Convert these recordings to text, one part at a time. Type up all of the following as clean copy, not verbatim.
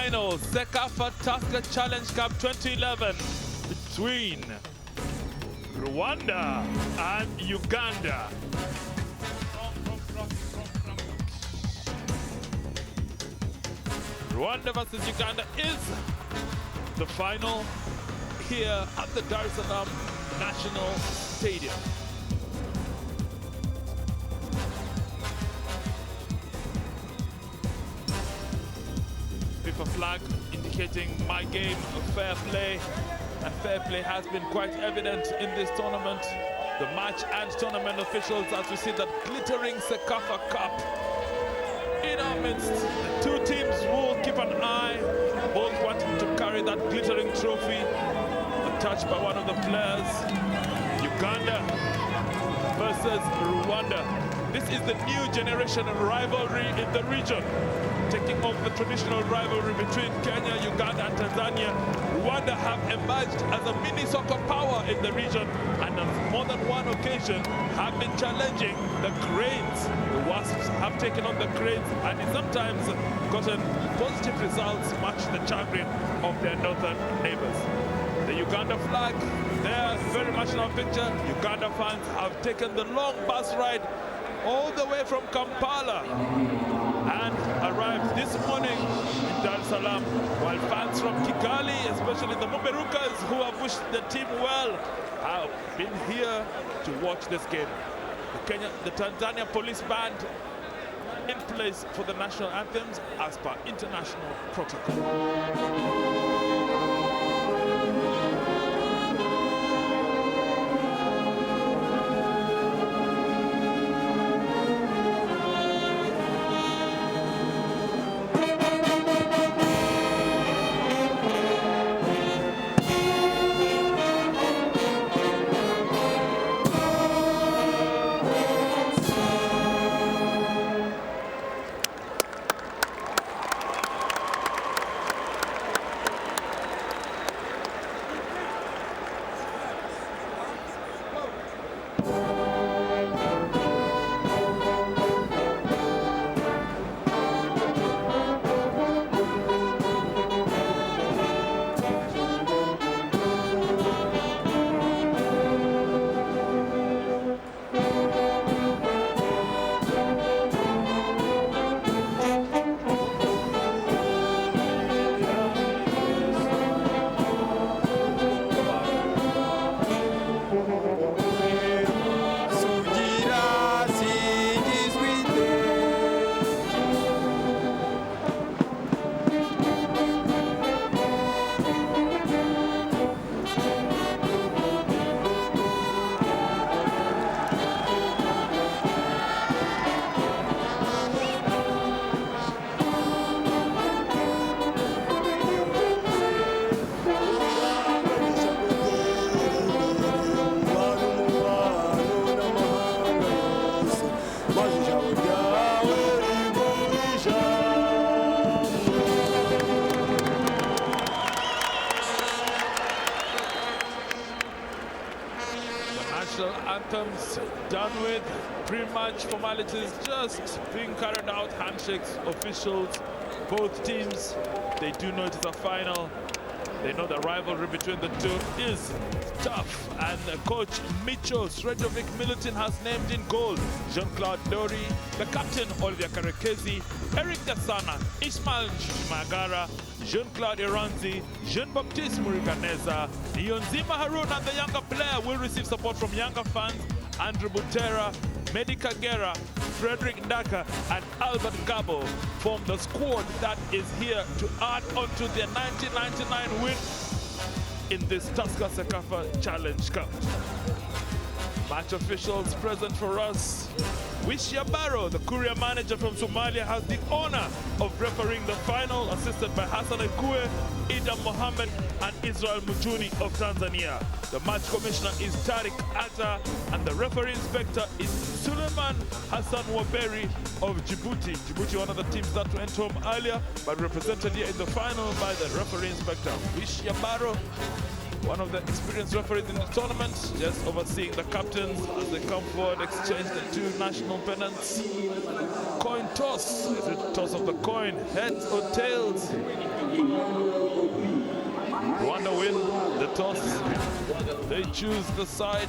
final CECAFA Tusker Challenge Cup 2011 between Rwanda and Uganda. Rwanda versus Uganda is the final here at the Dar es Salaam National Stadium. FIFA flag indicating my game of fair play, and fair play has been quite evident in this tournament. The match and tournament officials, as we see that glittering CECAFA Cup in our midst. The two teams will keep an eye, both wanting to carry that glittering trophy. A touch by one of the players. Uganda versus Rwanda. This is the new generation rivalry in the region, taking off the traditional rivalry between Kenya, Uganda, and Tanzania. Rwanda have emerged as a mini soccer power in the region, and on more than one occasion have been challenging the Cranes. The Wasps have taken on the Cranes and sometimes gotten positive results, much to the chagrin of their northern neighbors. The Uganda flag, they're very much in our picture. Uganda fans have taken the long bus ride all the way from Kampala and arrived this morning in Dar es Salaam, while fans from Kigali, especially the Muberukas, who have wished the team well, have been here to watch this game. The Tanzania police band in place for the national anthems as per international protocol. Anthems done with, pre-match formalities just being carried out, handshakes, officials, both teams, they do know it is a final. They know the rivalry between the two is tough, and coach Micho Sredovic Milutin has named in goal Jean-Claude Dory, the captain Olivia Karekezi, Eric Gasana, Ismail Magara, Jean-Claude Iranzi, Jean-Baptiste Muriganeza, Niyonzima Harun, and the younger player will receive support from younger fans, Andrew Butera, Medi Kagera, Frederick Daka, and Albert Gabo form the squad that is here to add on to their 1999 win in this Tusker CECAFA Challenge Cup. Match officials present for us. Wish Yabaro, the courier manager from Somalia, has the honor of refereeing the final, assisted by Hassan Ekue, Ida Mohammed, and Israel Mujuni of Tanzania. The match commissioner is Tariq Atta, and the referee inspector is Suleiman Hassan Waberi of Djibouti. Djibouti, one of the teams that went home earlier, but represented here in the final by the referee inspector. Wish Yabaro, one of the experienced referees in the tournament, just overseeing the captains as they come forward, exchange the two national pennants. Coin toss, is it toss of the coin, heads or tails? toss. They choose the side.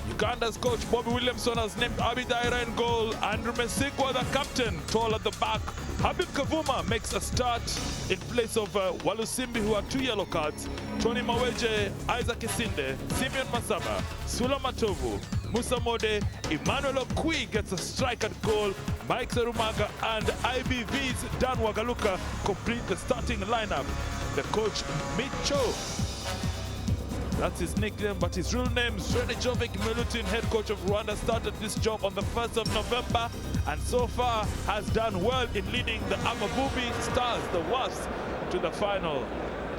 Uganda's coach Bobby Williamson has named Abidaira in goal. Andrew Mesigwa, the captain, tall at the back. Habib Kavuma makes a start in place of Walusimbi, who had 2 yellow cards. Tony Maweje, Isaac Isinde, Simeon Masaba, Sula Matovu, Musa Mode, Emmanuel Okwi gets a strike at goal. Mike Serumaga and IBV's Dan Wagaluka complete the starting lineup. The coach, Micho, that's his nickname, but his real name, Sredijovic Milutin, head coach of Rwanda, started this job on the 1st of November and so far has done well in leading the Amavubi Stars, the Wasps, to the final.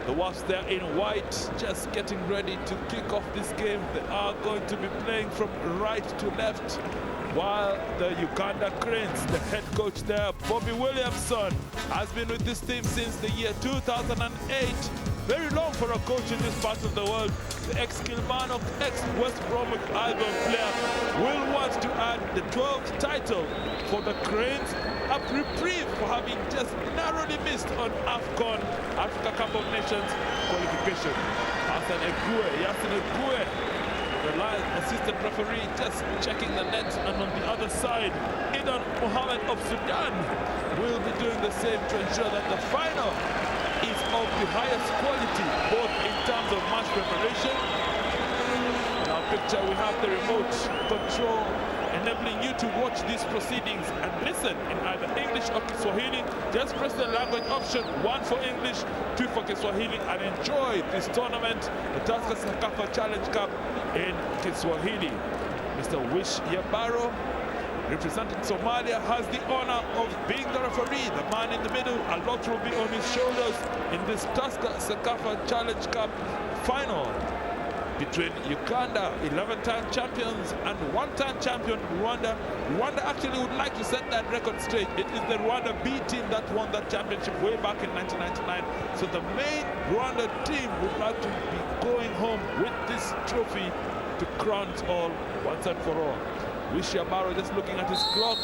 The Wasps there in white, just getting ready to kick off this game. They are going to be playing from right to left, while the Uganda Cranes, the head coach there, Bobby Williamson, has been with this team since the year 2008. Very long for a coach in this part of the world. The ex-Kilmarnock, ex-West Bromwich Albion player will want to add the 12th title for the Cranes, a reprieve for having just narrowly missed on AFCON, Africa Cup of Nations qualification. Yasin Egue, the live assistant referee, just checking the net, and on the other side, Idan Mohammed of Sudan will be doing the same to ensure that the final is of the highest quality, both in terms of match preparation. In our picture, we have the remote control enabling you to watch these proceedings and listen in either English or Kiswahili. Just press the language option, 1 for English, 2 for Kiswahili, and enjoy this tournament, the Tusker CECAFA Challenge Cup in Kiswahili. Mr. Wish Yabaro, representing Somalia, has the honor of being the referee, the man in the middle. A lot will be on his shoulders in this Tusker CECAFA Challenge Cup final between Uganda, 11-time champions, and 1-time champion Rwanda. Rwanda actually would like to set that record straight. It is the Rwanda B team that won that championship way back in 1999. So the main Rwanda team would like to be going home with this trophy to crown it all once and for all. Wish Yabaro just looking at his clock,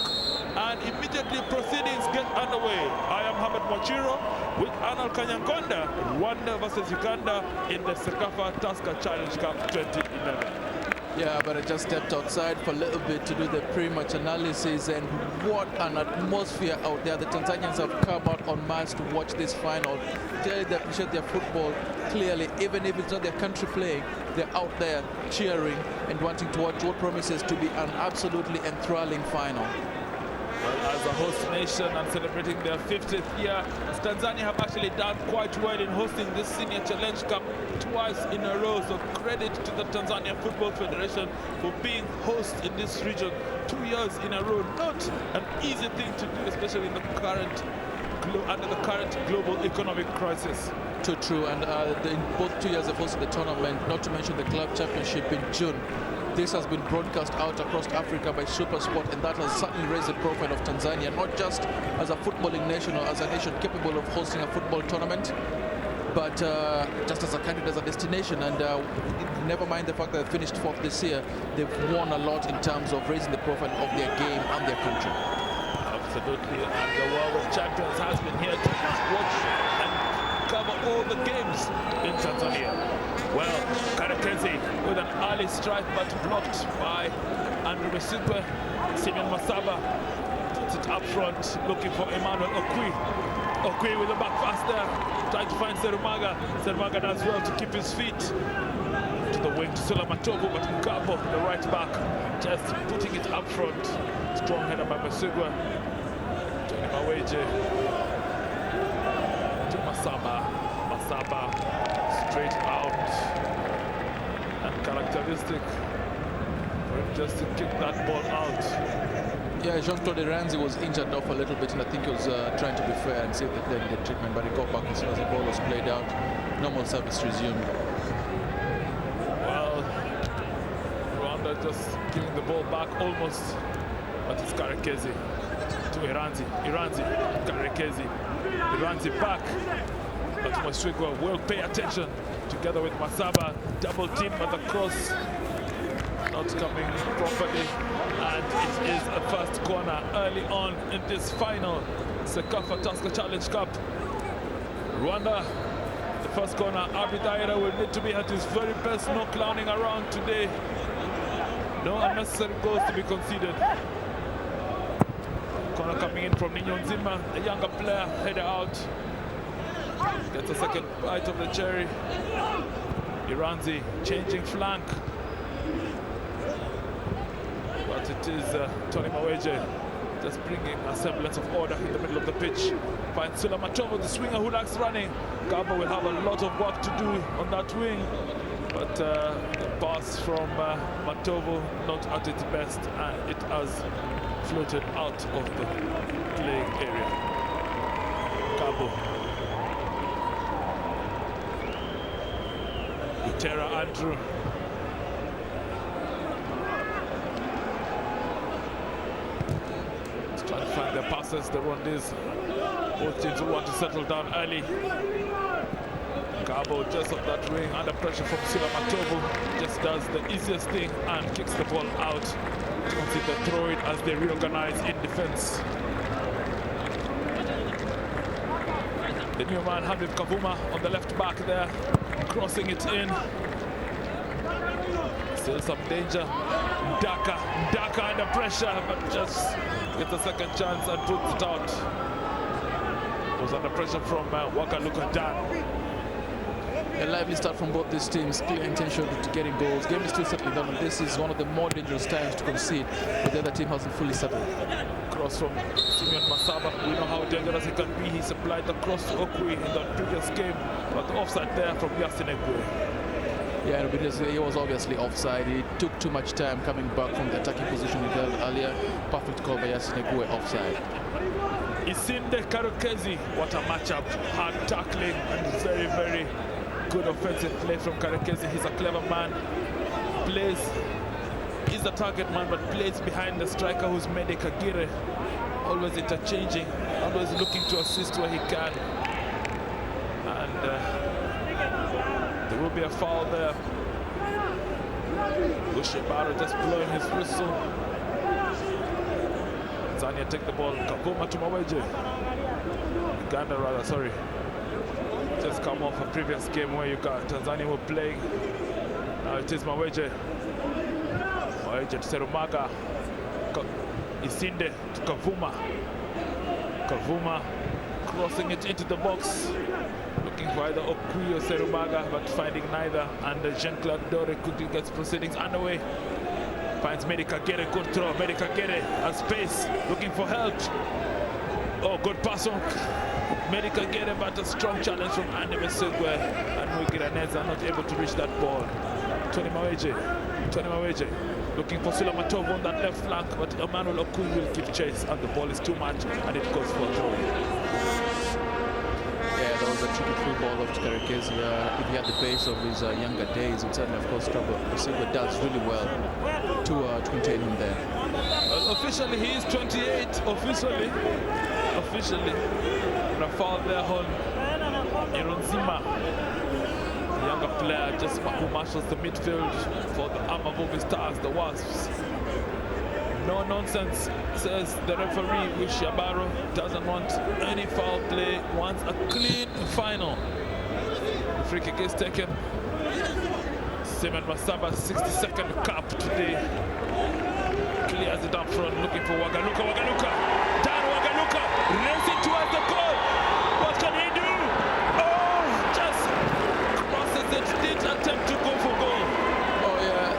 and immediately proceedings get underway. I am Hamad Mwachiro with Arnold Kanyangonda, Rwanda versus Uganda in the CECAFA Tusker Challenge Cup 2011. Yeah, but I just stepped outside for a little bit to do the pre-match analysis, and what an atmosphere out there. The Tanzanians have come out en masse to watch this final. Clearly they appreciate their football. Clearly, even if it's not their country playing, they're out there cheering and wanting to watch what promises to be an absolutely enthralling final. Well, as a host nation and celebrating their 50th year, Tanzania have actually done quite well in hosting this Senior Challenge Cup twice in a row. So credit to the Tanzania Football Federation for being host in this region 2 years in a row. Not an easy thing to do, especially in the current under the current global economic crisis. Too true, and in both 2 years they've hosted the tournament, not to mention the club championship in June. This has been broadcast out across Africa by SuperSport, and that has certainly raised the profile of Tanzania, not just as a footballing nation or as a nation capable of hosting a football tournament, but just as a country, as a destination. And never mind the fact that they finished 4th this year, they've won a lot in terms of raising the profile of their game and their country. Absolutely, and the World of Champions has been here to watch and cover all the games in Tanzania. Well, Karekezi with an early strike, but blocked by Andrew Mesigwa. Simeon Masaba puts it up front, looking for Emmanuel Okwi. Okwi with the back pass there, trying to find Serumaga. Serumaga does well to keep his feet. To the wing to Sula Matovu, but Ngabo, the right back, just putting it up front. Strong header by Mesigwa. Tony Maweje to Masaba. Masaba straight out, and characteristic for him just to kick that ball out. Yeah, Jean-Claude Ranzi was injured off a little bit, and I think he was trying to be fair and see if they needed treatment, but he got back as soon as the ball was played out. Normal service resumed. Well, Rwanda just giving the ball back almost, but it's Karekezi to Iranzi. Karekezi. Iranzi back. But Mwaswigwa will pay attention together with Masaba. Double team, but the cross not coming properly. And it is a first corner early on in this final CECAFA Tusker Challenge Cup. Rwanda, the first corner. Abidaira will need to be at his very best, no clowning around today. No unnecessary goals to be conceded. Corner coming in from Nino Nzima, a younger player, header out. Gets a second bite of the cherry. Iranzi changing flank. But it is Tony Maweje just bringing a semblance of order in the middle of the pitch. Finds Sula Matovo, the swinger who likes running. Gabo will have a lot of work to do on that wing. But the pass from Matovo not at its best, and it has floated out of the playing area. Gabo. Utera Andrew. Trying to find their passes, the Rwandese. Both teams who want to settle down early. Gabo just off that wing, under pressure from Sula Matovo, just does the easiest thing and kicks the ball out to concede the throw-in as they reorganize in defense. The new man, Habib Kavuma, on the left back there, crossing it in. Still some danger. Ndaka under pressure, but just gets a second chance and puts it out. Was under pressure from Wakaluka Dan. A lively start from both these teams, clear intention to getting goals. Game is still settling down, and this is one of the more dangerous times to concede, but the other team hasn't fully settled. Cross from Simeon Masaba. We know how dangerous he can be. He supplied the cross to Okwi in that previous game, but the offside there from Yasin Egwe. Yeah, because he was obviously offside. He took too much time coming back from the attacking position he held earlier. Perfect call by Yasin Egwe, offside. Isinde Karokezi, what a matchup. Hard tackling and very, very good offensive play from Karekezi. He's a clever man. Plays, he's the target man, but plays behind the striker who's Mede Kagire. Always interchanging, always looking to assist where he can. And there will be a foul there. Ushibaro just blowing his whistle. Tanzania take the ball. Kavuma to Maweje. Uganda rather, sorry. Just come off a previous game where Tanzania were playing. Now it is Maweje. Maweje to Serumaga. Isinde to Kavuma. Kavuma crossing it into the box. Looking for either Okwi or Serumaga, but finding neither. And Jean-Claude Dore quickly gets proceedings underway. Finds Medica Gere, good throw. Medica Gere has space, looking for help. Oh, good pass on Medica Gere, but a strong challenge from Andy Mesugwe. And Wigiraneza not able to reach that ball. Tony Maweje looking for Sula Matovo on that left flank, but Emmanuel Okui will give chase, and the ball is too much, and it goes for a throw. Yeah, that was a tricky through ball of Karekezi. If he had the pace of his younger days, he would certainly, of course, struggle. Mesugwe does really well to contain him there. Officially, he is 28. Officially. And a foul there on Irunzima, the younger player, just who marshals the midfield for the Amavubi Stars, the Wasps. No nonsense, says the referee. Wish Yabaro doesn't want any foul play, wants a clean final. The free kick is taken. Simon Masaba, 62nd cap today. Clears it up front, looking for Wagaluka. Dan Wagaluka, racing towards the goal. What can he do? Oh, just crosses it, did attempt to go for goal. Oh yeah,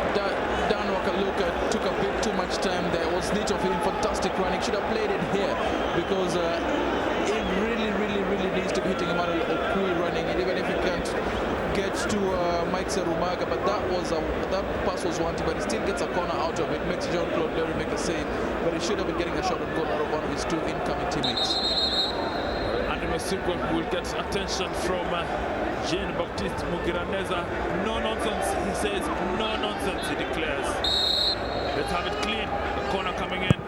Dan Wagaluka took a bit too much time there. Was need of him, fantastic running. Should have played it here because it really needs to be hitting Emmanuel Okui running, and even if he can't get to Mike Serumaga, but that pass was wanted, but he still gets a corner out of it, makes Jean-Claude Lery make a save, but he should have been getting a shot on goal out of one of his two incoming teammates. Andy Mesugwe will get attention from Jean-Baptiste Mugiraneza. No nonsense, he says, no nonsense, he declares. Let's have it clean. The corner coming in.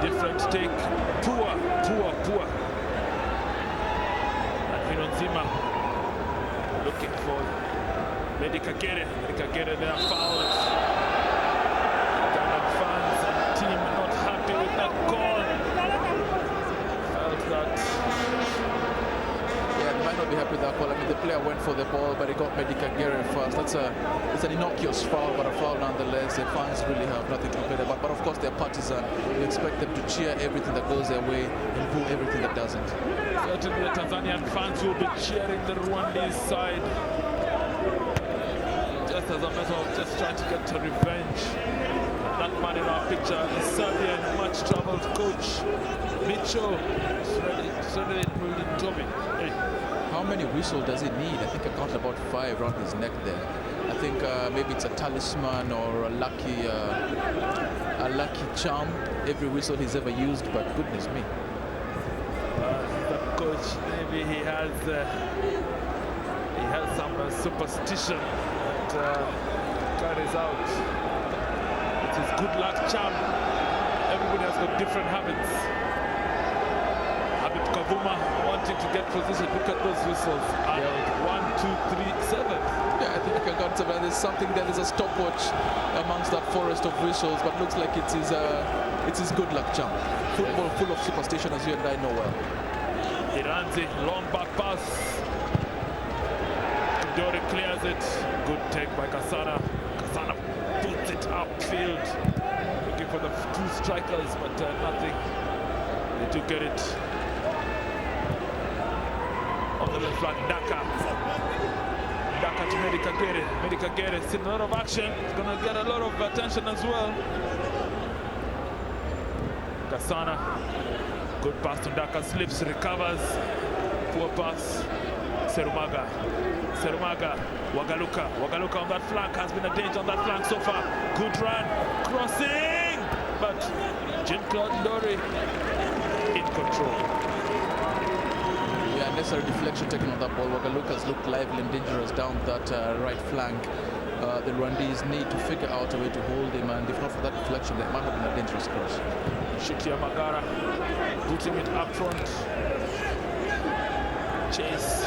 Different take. Poor. And Hirozima looking for Medica Gere. They are fouled. Uganda fans and team not happy with that call. Felt that. Yeah, they might not be happy with that call. I mean, the player went for the ball, but he got Medikagere first. It's an innocuous foul, but a foul nonetheless. The fans really have nothing to complain about. But of course, they're partisan. You expect them to cheer everything that goes their way and boo everything that doesn't. Certainly, the Tanzanian fans will be cheering the Rwandese side, just as a matter of just trying to get to revenge. That man in our picture, the Serbian, much-traveled coach, Micho Toby. How many whistles does he need? I think I counted about 5 around his neck there. I think maybe it's a talisman or a lucky charm. Every whistle he's ever used, but goodness me. The coach, maybe he has some superstition that carries out. It's his good luck charm. Everybody has got different habits. Kavuma wanting to get position. Look at those whistles. Yeah. 1, 2, 3, 7. Yeah, I think I got some. There's something there. There's a stopwatch amongst that forest of whistles, but looks like it's his good luck charm. Football full of superstition, as you and I know well. Iranzi, long back pass. Dori clears it. Good take by Kasana. Kasana puts it upfield. Looking for the 2 strikers, but nothing. They do get it. On the left flank, Daka to Medikagere. Seen a lot of action. It's going to get a lot of attention as well. Kasana, good pass to Daka, slips, recovers. Poor pass. Serumaga, Wagaluka on that flank, has been a danger on that flank so far. Good run, crossing, but Jean-Claude Ndori in control. Yeah, necessary deflection taken on that ball. Wagaluka's looked lively and dangerous down that right flank. The Rwandese need to figure out a way to hold him, and if not for that deflection, that might have been a dangerous cross. Shikia Magara putting it up front. Chase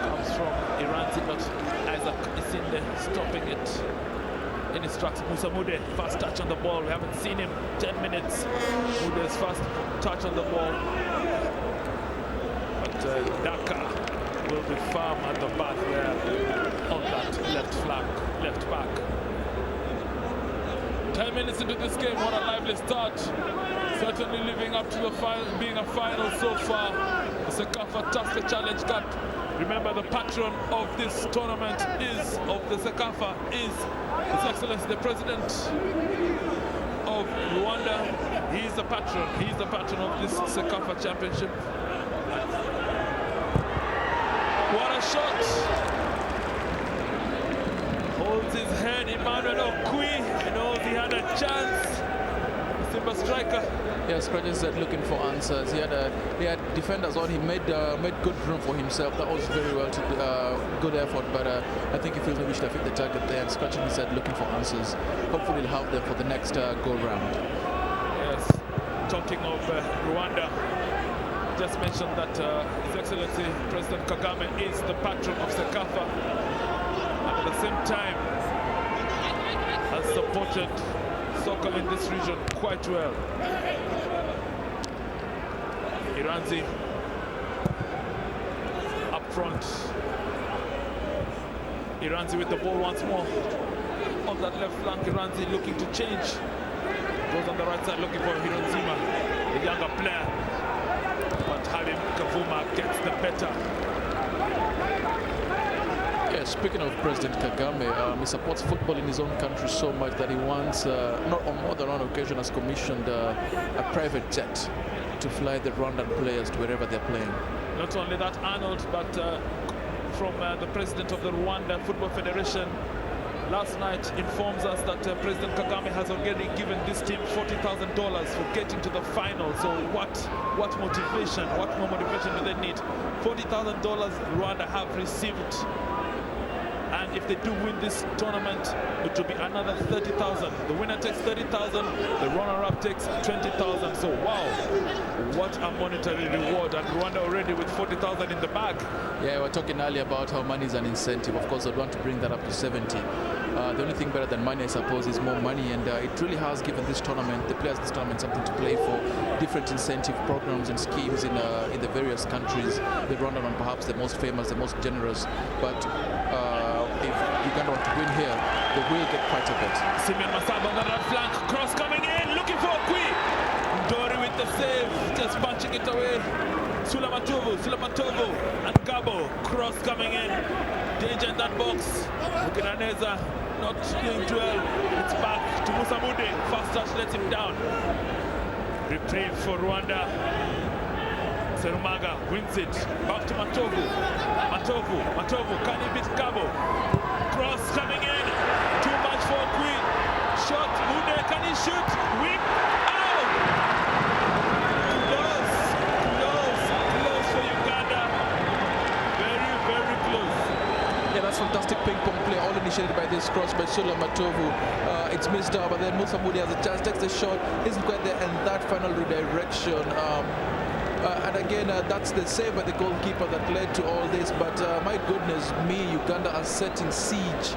comes from Iranzi, but Isaac is in there stopping it. It instructs Musa Mude, first touch on the ball. We haven't seen him 10 minutes. Mude's first touch on the ball. But Daka will be firm at the back there on that left flank, left back. 10 minutes into this game, what a lively start. Certainly living up to the final, being a final so far. The CECAFA Tusker Challenge Cup. Remember, the patron of this tournament of the CECAFA is His Excellency the President of Rwanda. He's the patron. He's the patron of this CECAFA Championship. What a shot! Holds his head, Emmanuel Okwi. He knows he had a chance. Simba striker. Yeah, Scratches said looking for answers. He had defenders on. He made good room for himself. That was very well good effort. But I think he feels maybe should have hit the target there. And Scratches said looking for answers. Hopefully he'll have them for the next go round. Yes. Talking of Rwanda, just mentioned that His Excellency President Kagame is the patron of CECAFA, and at the same time has supported soccer in this region quite well. Iranzi up front. Iranzi with the ball once more on that left flank. Iranzi looking to change. Goes on the right side looking for Hironzima, the younger player. But Halim Kavuma gets the better. Yeah, speaking of President Kagame, he supports football in his own country so much that he wants, not on more than one occasion, has commissioned a private jet to fly the Rwandan players to wherever they're playing. Not only that, Arnold, but from the president of the Rwanda Football Federation last night informs us that President Kagame has already given this team $40,000 for getting to the final. So what motivation, what more motivation do they need? $40,000 Rwanda have received. And if they do win this tournament, it will be another 30,000. The winner takes 30,000, the runner-up takes 20,000. So wow, what a monetary reward. And Rwanda already with 40,000 in the bag. Yeah, we were talking earlier about how money is an incentive. Of course, I'd want to bring that up to 70. The only thing better than money, I suppose, is more money, and it really has given this tournament, the players this tournament, something to play for. Different incentive programs and schemes in the various countries. The Rwandan one, perhaps the most famous, the most generous. But if Uganda want to win here, they will get quite a bit. Simeon Masaba on the left flank, cross coming in, looking for Okwi. Ndori with the save, just punching it away. Sula Matovu, and Gabo, cross coming in. Danger in that box. Bukinaneza not doing well. It's back to Musa Mude. Fast touch lets him down. Reprieve for Rwanda. Serumaga wins it. Back to Matovu. Matovu, can he beat Gabo? Cross coming in. Too much for Queen. Shot, Mude, can he shoot? Whip, out! Close for Uganda. Very, very close. Yeah, that's fantastic ping pong play, all initiated by this cross by Sula Matovu. It's missed out, but then Musa Mudi has a chance, takes the shot, isn't quite there, and that final redirection. And again, that's the save by the goalkeeper that led to all this. But my goodness me, Uganda are setting siege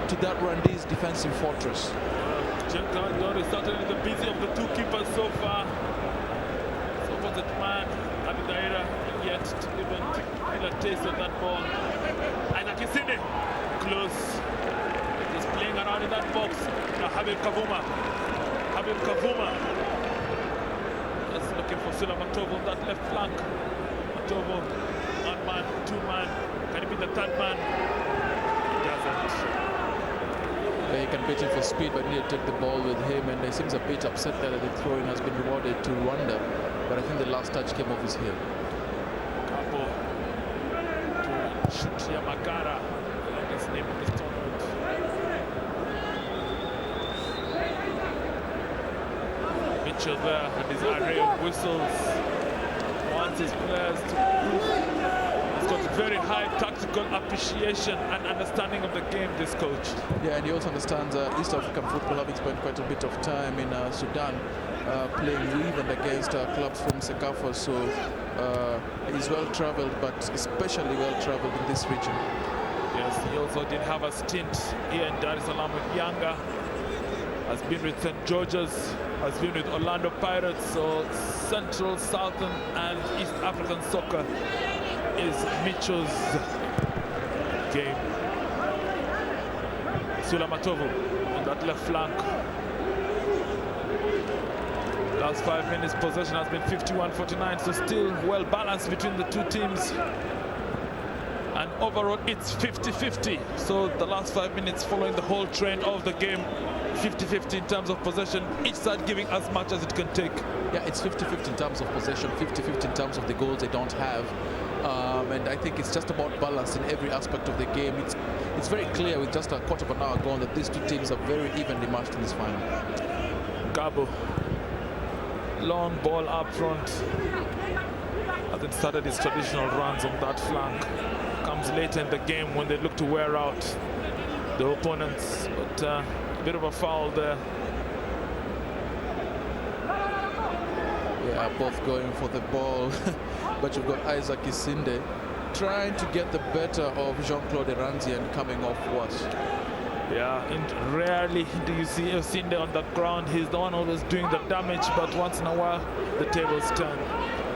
to that Rwandese defensive fortress. Jenkandor is certainly the busy of the two keepers so far. So opposite man, Abidaira, yet to even feel a taste of that ball. Isaac Isinde, close. Just playing around in that box. Now Habib Kavuma. Just looking for Sula Matovu on that left flank. Matovu, one man, two man. Can he be the third man? He doesn't. Yeah, he can beat him for speed, but he need to take the ball with him, and he seems a bit upset that the throwing has been rewarded to Rwanda. But I think the last touch came off his heel. Capo to shoot Yamagara. His name in this tournament. Mitchell there and his array of whistles wants his players to prove. He's got very high tactical appreciation and understanding of the game, this coach. Yeah, and he also understands East African football, having spent quite a bit of time in Sudan, playing with and against clubs from CECAFA. So he's well-traveled, but especially well-traveled in this region. Yes, he also did have a stint here in Dar es Salaam with Yanga. Has been with St. George's, has been with Orlando Pirates. So Central, Southern, and East African soccer is Mitchell's game. Sula Matovu on that left flank. Last 5 minutes possession has been 51-49, so still well balanced between the two teams. And overall it's 50-50. So the last 5 minutes following the whole trend of the game, 50-50 in terms of possession, each side giving as much as it can take. Yeah, it's 50-50 in terms of possession, 50-50 in terms of the goals they don't have. And I think it's just about balance in every aspect of the game. It's very clear with just a quarter of an hour gone that these two teams are very evenly matched in this final. Gabo, long ball up front. Hasn't started his traditional runs on that flank. Comes later in the game when they look to wear out the opponents. But a bit of a foul there. Yeah, both going for the ball. But you've got Isaac Isinde trying to get the better of Jean-Claude Eranzi and coming off worse. Yeah, and rarely do you see Isinde on the ground. He's the one always doing the damage, but once in a while the tables turn.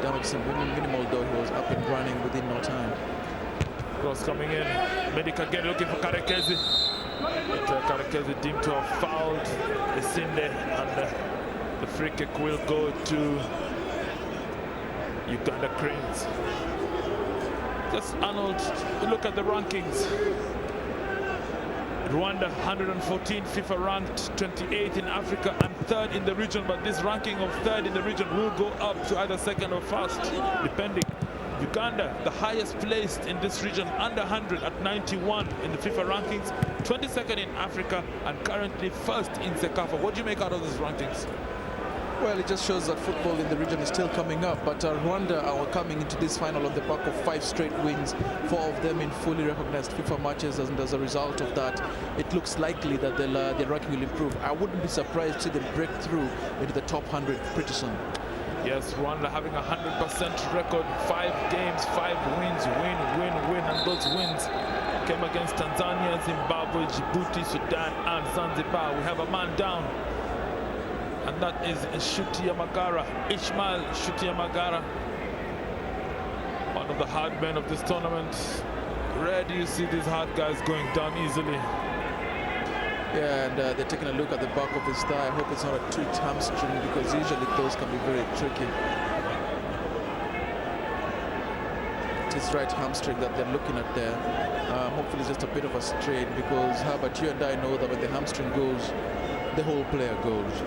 Damage seemed minimal, though he was up and running within no time. Cross coming in. Medic again looking for Karekezi. But Karekezi deemed to have fouled Isinde, and the free kick will go to Uganda Cranes. Just Arnold, look at the rankings. Rwanda 114, FIFA ranked 28th in Africa and 3rd in the region, but this ranking of 3rd in the region will go up to either 2nd or 1st, depending. Uganda, the highest placed in this region, under 100 at 91 in the FIFA rankings, 22nd in Africa and currently 1st in CECAFA. What do you make out of these rankings? Well, it just shows that football in the region is still coming up, but Rwanda are coming into this final on the back of 5 straight wins, 4 of them in fully recognized FIFA matches, and as a result of that, it looks likely that their ranking will improve. I wouldn't be surprised to see them break through into the top 100 pretty soon. Yes, Rwanda having a 100% record, 5 games, 5 wins, win, and those wins came against Tanzania, Zimbabwe, Djibouti, Sudan, and Zanzibar. We have a man down, and that is Shutiamagara, Ishmael Shutiamagara, one of the hard men of this tournament. Rare do you see these hard guys going down easily. Yeah, and they're taking a look at the back of his thigh. I hope it's not a tweaked hamstring, because usually those can be very tricky. It is right hamstring that they're looking at there. Hopefully it's just a bit of a strain, because Herbert, you and I know that when the hamstring goes, the whole player goes.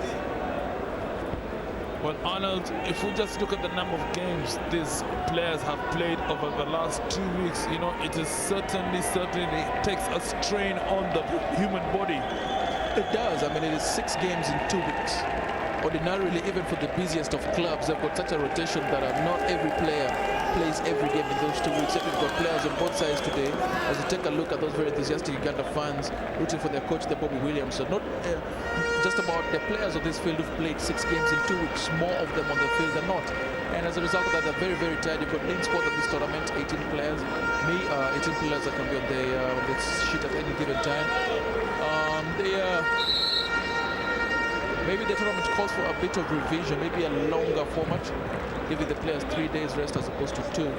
Well, Arnold, if we just look at the number of games these players have played over the last 2 weeks, you know, it is certainly takes a strain on the human body. It does. I mean, it is 6 games in 2 weeks. Ordinarily, even for the busiest of clubs, they've got such a rotation that not every player plays every game in those 2 weeks. Yet we've got players on both sides today. As we take a look at those very enthusiastic Uganda fans rooting for their coach, the Bobby Williams. So not just about the players of this field who've played 6 games in 2 weeks. More of them on the field than not. And as a result of that, they're very, very tired. You've got main squad of this tournament, 18 players. 18 players that can be on the sheet at any given time. Maybe the tournament calls for a bit of revision, maybe a longer format, giving the players 3 days rest as opposed to 2.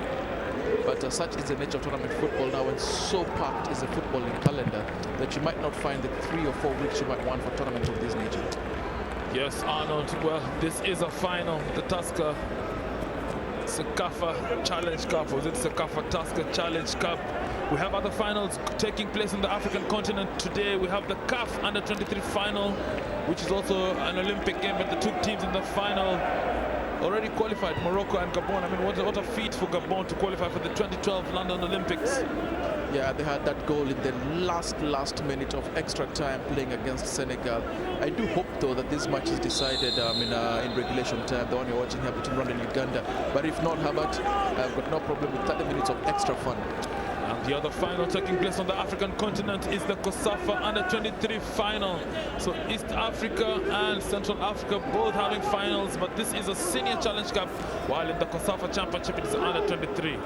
But such is the nature of tournament football now, and so packed is the footballing calendar that you might not find the 3 or 4 weeks you might want for tournament of this nature. Yes, Arnold. Well, this is a final, the Tusker CECAFA Challenge Cup. Was it CECAFA Tusker Challenge Cup? We have other finals taking place in the African continent today. We have the CAF Under-23 final, which is also an Olympic game, but the 2 teams in the final already qualified, Morocco and Gabon. I mean, what a feat for Gabon to qualify for the 2012 London Olympics. Yeah, they had that goal in the last minute of extra time playing against Senegal. I do hope, though, that this match is decided in regulation time, the one you're watching here between Rwanda and Uganda. But if not, Herbert, I've got no problem with 30 minutes of extra fun. And the other final taking place on the African continent is the CECAFA Under-23 final. So East Africa and Central Africa both having finals, but this is a senior challenge cup, while in the CECAFA championship it is Under-23.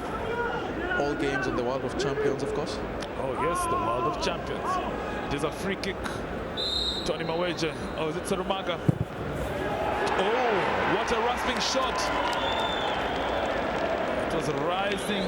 All games on the World of Champions, of course. Oh yes, the World of Champions. It is a free kick. Tony Maweje. Oh, is it Sarumaga? Oh, what a rasping shot. It was rising.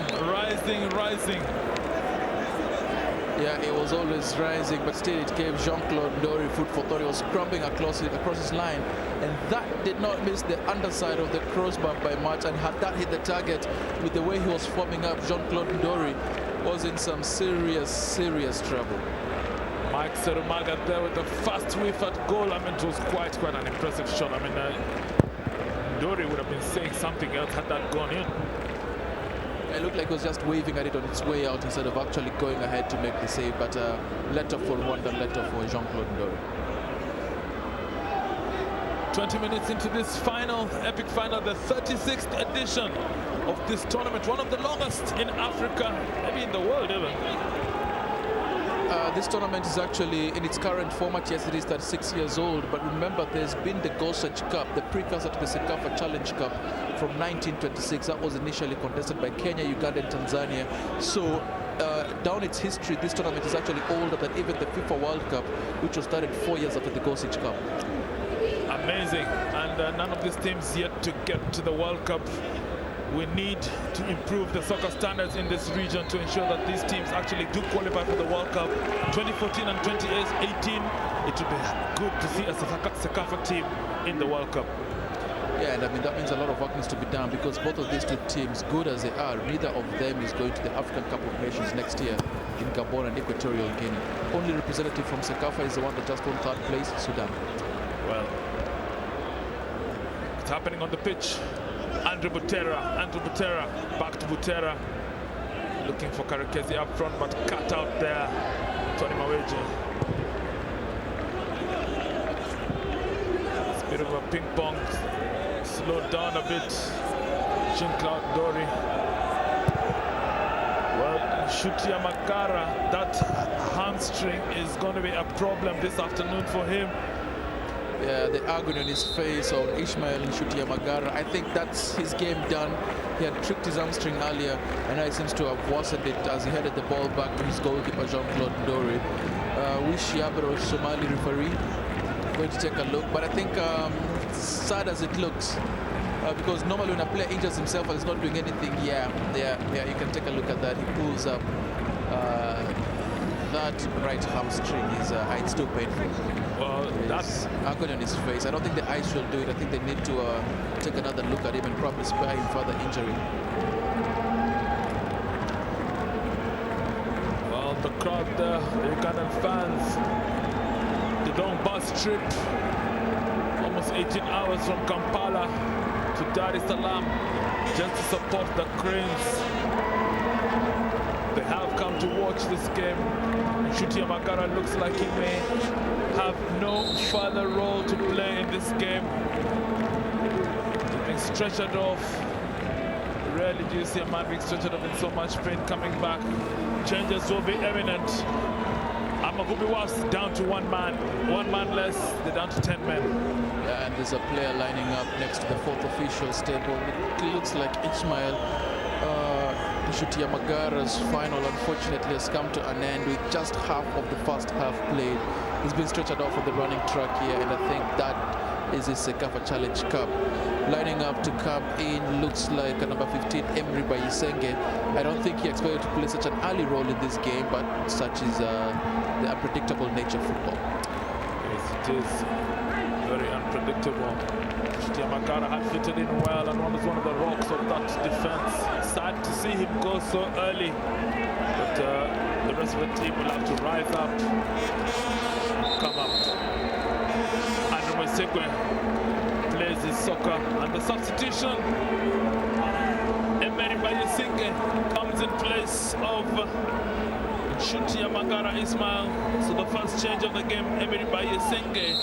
Yeah, it was always rising, but still it gave Jean-Claude Ndori food for thought. He was scrubbing across his line, and that did not miss the underside of the crossbar by much. And had that hit the target with the way he was forming up, Jean-Claude Ndori was in some serious trouble. Mike Serumaga there with the first whiff at goal. I mean, it was quite an impressive shot. I mean, Ndori would have been saying something else had that gone in. It looked like it was just waving at it on its way out instead of actually going ahead to make the save, but letter for Rwanda, letter for Jean-Claude Ndori. 20 minutes into this final, epic final, the 36th edition of this tournament, one of the longest in Africa, maybe in the world even. This tournament is actually in its current format. Yes, it is 36 years old, but remember there's been the Gossage Cup, the precursor to the CECAFA Challenge Cup from 1926. That was initially contested by Kenya, Uganda and Tanzania. So down its history, this tournament is actually older than even the FIFA World Cup, which was started 4 years after the Gossage Cup. Amazing. And none of these teams yet to get to the World Cup. We need to improve the soccer standards in this region to ensure that these teams actually do qualify for the World Cup. 2014 and 2018, it would be good to see a CECAFA team in the World Cup. Yeah, and I mean, that means a lot of work needs to be done, because both of these 2 teams, good as they are, neither of them is going to the African Cup of Nations next year in Gabon and Equatorial Guinea. Only representative from CECAFA is the one that just won 3rd place, Sudan. Well, it's happening on the pitch. Andrew Butera, back to Butera, looking for Karekezi up front, but cut out there. Tony Maweje. It's a bit of a ping pong, slowed down a bit. Jean-Claude Ndori. Well, Shutiamagara, that hamstring is going to be a problem this afternoon for him. Yeah, the agony on his face of Ishmael Nshuti-Yamagara. I think that's his game done. He had tricked his hamstring earlier, and now he seems to have worsened it as he headed the ball back to his goalkeeper, Jean-Claude Ndori. Wish Yabro, Somali referee, going to take a look. But I think sad as it looks, because normally when a player injures himself and is not doing anything, yeah, you can take a look at that. He pulls up that right hamstring. It's still painful. Well, that's agony on his face. I don't think the eyes will do it. I think they need to take another look at him and probably spare him further injury. well, the crowd there, the Ugandan fans, the long bus trip, almost 18 hours from Kampala to Dar es Salaam, just to support the Cranes. They have come to watch this game. Nshuti-Yamagara looks like he may have no further role to play in this game. He's being stretchered off. Rarely do you see a man being stretchered off in so much pain coming back. Changes will be imminent. Amagubi was down to one man less. They're down to 10 men. Yeah, and there's a player lining up next to the fourth official's table. It looks like Ishmael Nshuti-Yamagara's final, unfortunately, has come to an end with just half of the first half played. He's been stretchered off on the running track here, and I think that is his CECAFA Challenge Cup. Lining up to come in looks like a number 15, Emery Bayisenge. I don't think he expected to play such an early role in this game, but such is the unpredictable nature of football. Yes, it is very unpredictable. Nshuti-Yamagara had fitted in well and was one of the rocks of that defense. Sad to see him go so early, but the rest of the team will have to rise up, come up. And Mwesekwe plays his soccer, and the substitution, Emery Bayisenge, comes in place of Nshuti-Yamagara Ismail. So the first change of the game, Emery Bayisenge,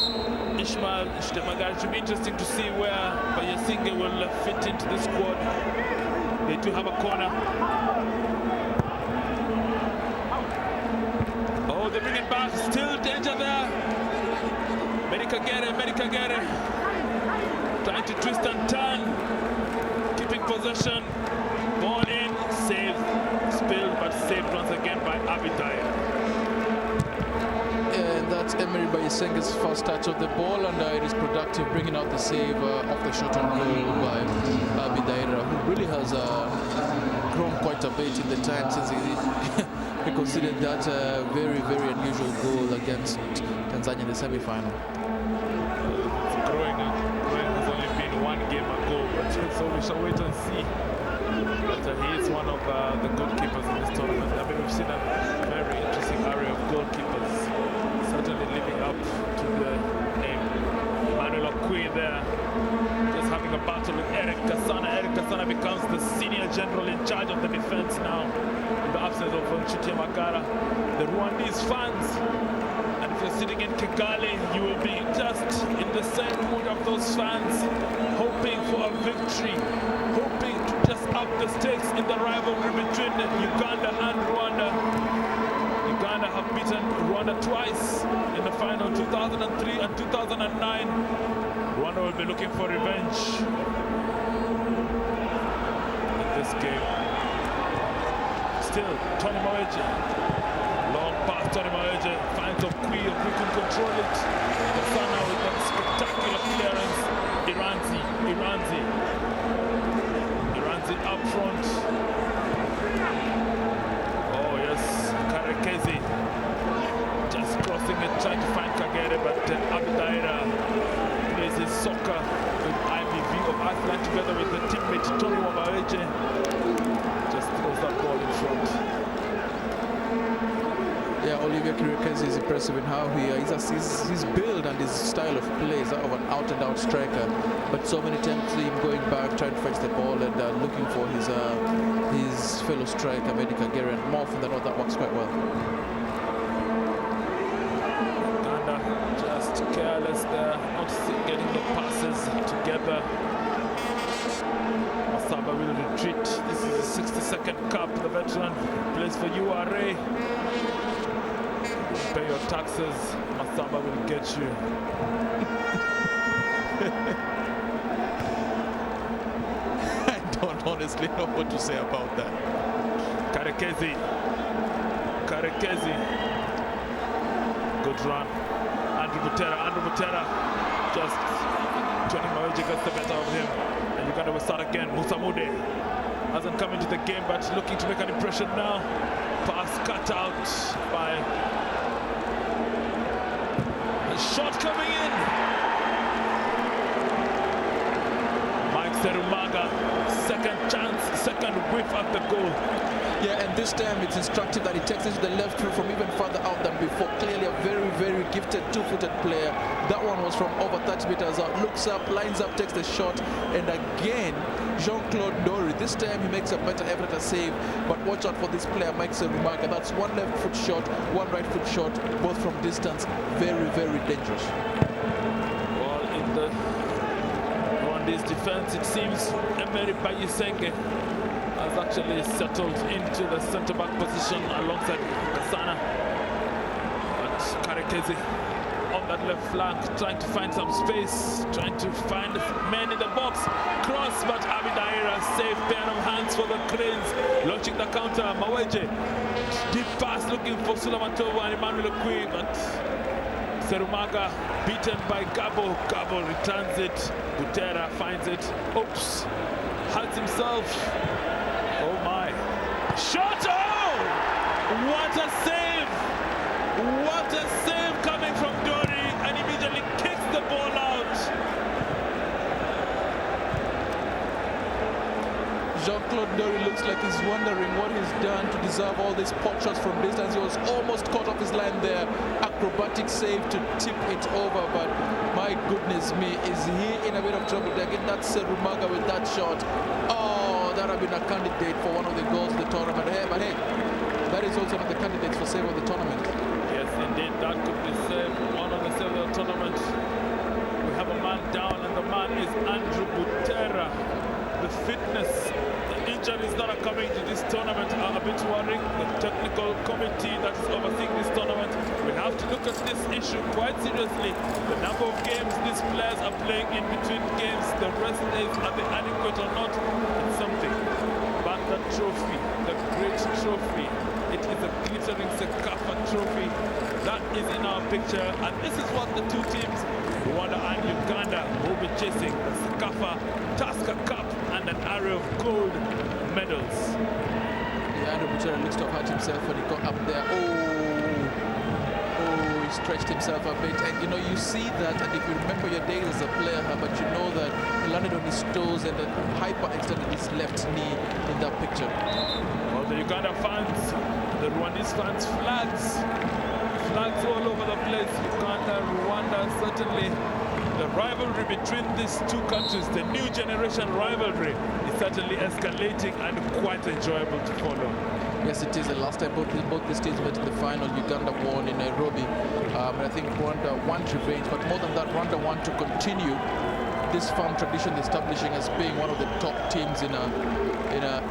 Ishmael Nshuti-Yamagara. It should be interesting to see where Bayisenge will fit into the squad. They do have a corner. Oh, they bring it back. Still danger there. Medikagere. Trying to twist and turn. Keeping possession. Ball in. Saved. Spilled, but saved once again by Abidai. And that's Emery Bayisenge's first touch of the ball, and it is productive, bringing out the save off the shot on goal by Abidaira, who really has grown quite a bit in the time since he conceded that very, very unusual goal against Tanzania in the semi-final. Growing has only been one game ago, but so we shall wait and see. But he is one of the goalkeepers in this tournament. I mean, we've seen a very interesting array of goalkeepers, certainly living up to the name. Emmanuel Okwi there, just having a battle with Eric Kasana. Eric Kasana becomes the senior general in charge of the defense now, in the absence of Nshuti-Yamagara. The Rwandese fans, and if you're sitting in Kigali, you will be just in the same mood of those fans, hoping for a victory, hoping to just up the stakes in the rivalry between Uganda and Rwanda. Uganda have beaten Rwanda twice in the final, 2003 and 2009. Rwanda will be looking for revenge in this game. Still, Tony Maweje. Long pass, Tony Maweje finds Okwi. Okwi can control it. Kasana with that spectacular clearance. Iranzi up front. Oh yes, Karekezi just crossing it, trying to find Kagere, but Abidaira plays his soccer with IBV of Iceland together with the teammate Tony Maweje. Just throws that ball in front. Yeah, Olivier Karekezi is impressive in how his build and his style of play is that of an out-and-out striker. But so many times him going back, trying to fetch the ball and looking for his fellow striker, Medikagere, and more often than not, that works quite well. Uganda just careless there, not getting the passes together. Masaba will retreat. This is the 62nd cup. The veteran plays for URA. Pay your taxes, Masamba will get you. I don't honestly know what to say about that. Karekezi. Good run. Andrew Butera just turning Maweje gets the better of him. And Uganda will start again. Musa Mude hasn't come into the game, but looking to make an impression now. Pass cut out by a shot coming in. Mike Serumaga, second chance, second whiff at the goal. Yeah, and this time it's instructive that he takes it to the left foot from even further out than before. Clearly a very, very gifted two-footed player. That one was from over 30 meters out. Looks up, lines up, takes the shot. And again, Jean-Claude Ndori. This time he makes a better effort to save. But watch out for this player, Mike Serumaga. That's one left foot shot, one right foot shot, both from distance. Very, very dangerous. Well, in the Rwandese defense, it seems Emery Bayisenge has actually settled into the centre-back position alongside Kasana. But Karekezi on that left flank, trying to find some space, trying to find men in the box. Cross, but Abidaira, safe pair of hands for the Cranes. Launching the counter, Maweje. Deep pass looking for Sulamatova and Emmanuel Okwi, but Serumaga beaten by Gabo. Gabo returns it. Butera finds it. Oops. Hurts himself. Oh my. Shot! Oh! What a save! What a save coming from Ndori, and immediately kicks the ball out. Jean-Claude Ndori looks like he's wondering what he's done to deserve all these pot shots from distance. He was almost caught off his line there. Acrobatic save to tip it over, but my goodness me, is he in a bit of trouble? Again, that's Serumaga with that shot. Oh, that would have been a candidate for one of the goals of the tournament. Hey, but hey, that is also one of the candidates for save of the tournament. Yes, indeed, that could be saved. One of the save of the tournament. We have a man down, and the man is Andrew Butera. The fitness, the injuries that are coming to this tournament are a bit worrying. The technical committee that is overseeing this tournament, we have to look at this issue quite seriously. The number of games these players are playing in between games, the rest days, are they adequate or not? It's something. But the trophy, the great trophy, it is a glittering CECAFA trophy that is in our picture, and this is what the two teams, Rwanda and Uganda, will be chasing: the CECAFA Tusker Cup and an array of gold medals. Yeah, Andrew Butera looks to have hurt himself when he got up there. Oh, he stretched himself a bit, and you know, you see that, and if you remember your days as a player, but you know that he landed on his toes and hyperextended his left knee in that picture. Well, the Uganda fans, the Rwandese fans, flags all over the place. Uganda, Rwanda, certainly the rivalry between these two countries, the new generation rivalry, is certainly escalating and quite enjoyable to follow. Yes, it is. The last time both these teams met in the final, Uganda won in Nairobi. And I think Rwanda won revenge, but more than that, Rwanda want to continue this firm tradition establishing as being one of the top teams in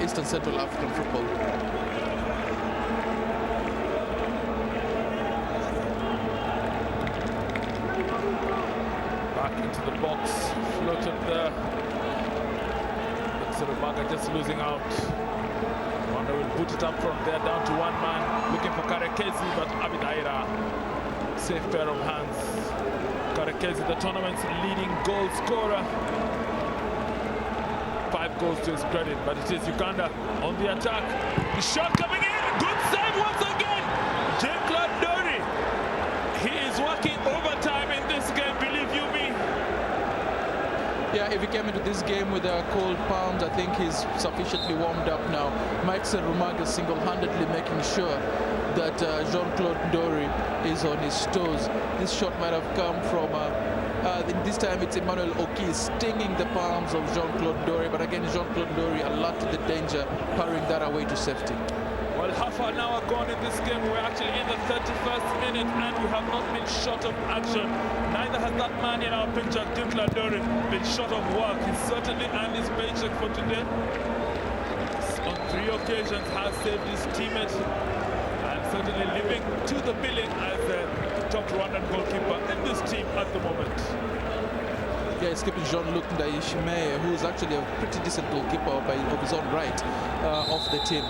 Eastern Central African football. Into the box, floated there. But Serumaga just losing out. Rwanda will put it up from there down to one man, looking for Karekezi, but Abidaira, safe pair of hands. Karekezi, the tournament's leading goal scorer. 5 goals to his credit, but it is Uganda on the attack. The shot coming in, good save once again. Jean-Claude Ndori, he is working overtime in this game, believe you me. Yeah, if he came into this game with cold palms, I think he's sufficiently warmed up now. Mike Serumaga single-handedly making sure that Jean-Claude Ndori is on his toes. This shot might have come from, this time it's Emmanuel Okwi stinging the palms of Jean-Claude Ndori, but again, Jean-Claude Ndori alert to the danger, parrying that away to safety. Well, half an hour gone in this game. We're actually in the 31st minute, and we have not been short of action. Neither has that man in our picture, Jean-Claude Ndori, been short of work. He's certainly earned his paycheck for today. On 3 occasions has saved his teammate, and certainly living to the billing as the top Rwandan goalkeeper in this team at the moment. Yeah, he's keeping Jean-Luc Ndayishimiye, who's actually a pretty decent goalkeeper of his own right, off the team.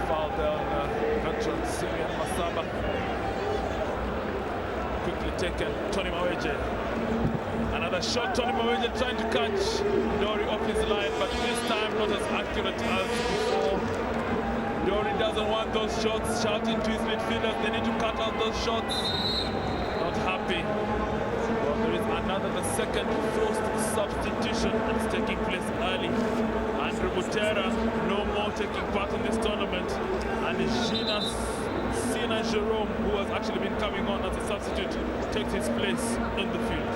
Foul there on veteran Simeon Masaba. Quickly taken, Tony Maweje. Another shot, Tony Maweje trying to catch Dory off his line, but this time not as accurate as before. Dory doesn't want those shots, shouting to his midfielders, they need to cut out those shots. Not happy. Well, there is another, the second forced substitution that's taking place early. Andrew Butera no more taking part in this tournament, and Sina Jerome, who has actually been coming on as a substitute, takes his place in the field.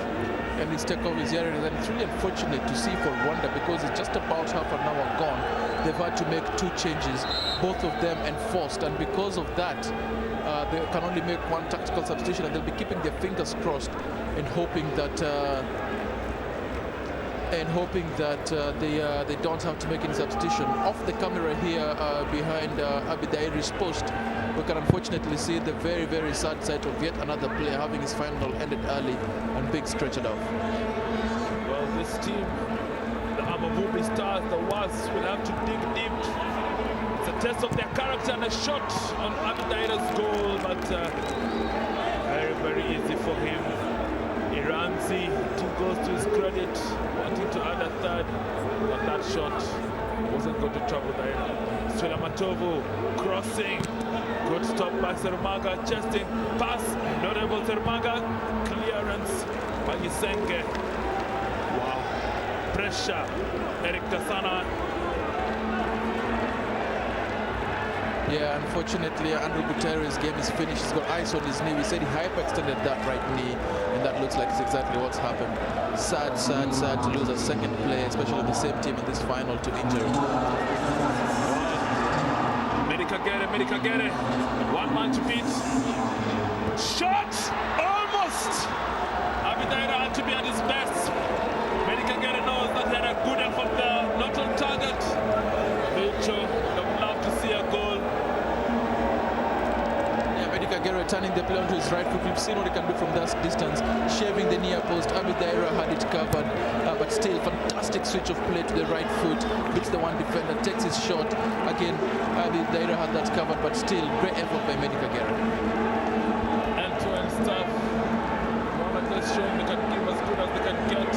And his takeoff is here, and it's really unfortunate to see for Rwanda because it's just about half an hour gone. They've had to make 2 changes, both of them enforced, and because of that, they can only make 1 tactical substitution, and they'll be keeping their fingers crossed and hoping that they don't have to make any substitution. Off the camera here behind Abidairi's post, we can unfortunately see the very, very sad sight of yet another player having his final ended early and being stretched out. Well, this team, the Amavubi Stars, the WAS, will have to dig deep. It's a test of their character, and a shot on Abidaira's goal, but very, very easy for him. Iranzi, 2 goals to his credit, wanting to add a third, but that shot wasn't going to trouble Daira. Swela Matovu crossing, good stop by Serumaga, chesting, pass, not able Serumaga, clearance by Isenge. Wow, pressure, Eric Kasana. Yeah, unfortunately, Andrew Buteri's game is finished. He's got ice on his knee. We said he hyperextended that right knee, and that looks like it's exactly what's happened. Sad, sad, sad to lose a second player, especially the same team in this final, to injury. Medica get it. 1 man to beat. Shot! Almost! Abidaira had to be at his best. Medica get it knows that they had a good effort there, not on target. Mitchell, I would love to see a goal. Kagere turning the play onto his right foot. We've seen what he can do from that distance, shaving the near post. Abidaira had it covered, but still fantastic switch of play to the right foot, beats the one defender, takes his shot. Again, Abidaira had that covered, but still great effort by Medi Kagere. End-to-end stuff. Rwanda just showing they can give as good as they can get.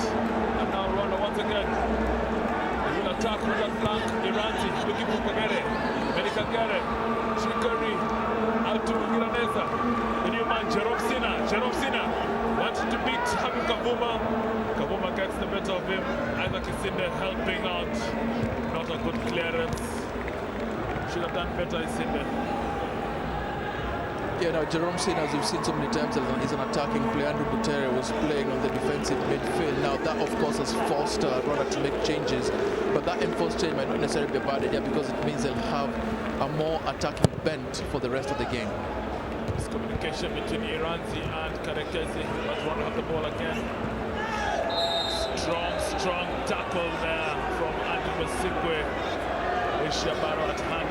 And now Rwanda once again. They will attack with that flank. Iranzi looking for Kagere. Medi Kagere. Trickery. Out to Giraneza. The new man, Jerome Sina wanted to beat Habib Kavuma. Kavuma gets the better of him. Isaac Isinde helping out. Not a good clearance. Should have done better, Isinde. Yeah, now Jerome Sina, as we've seen so many times, is an attacking player. Andrew Butere was playing on the defensive midfield. Now that, of course, has forced Rwanda to make changes. But that enforced change might not necessarily be a bad idea because it means they'll have a more attacking bent for the rest of the game. It's communication between Iranzi and Karekezi, but Rwanda have the ball again. Strong tackle there from Andrew Masikwe. With Shabaro at hand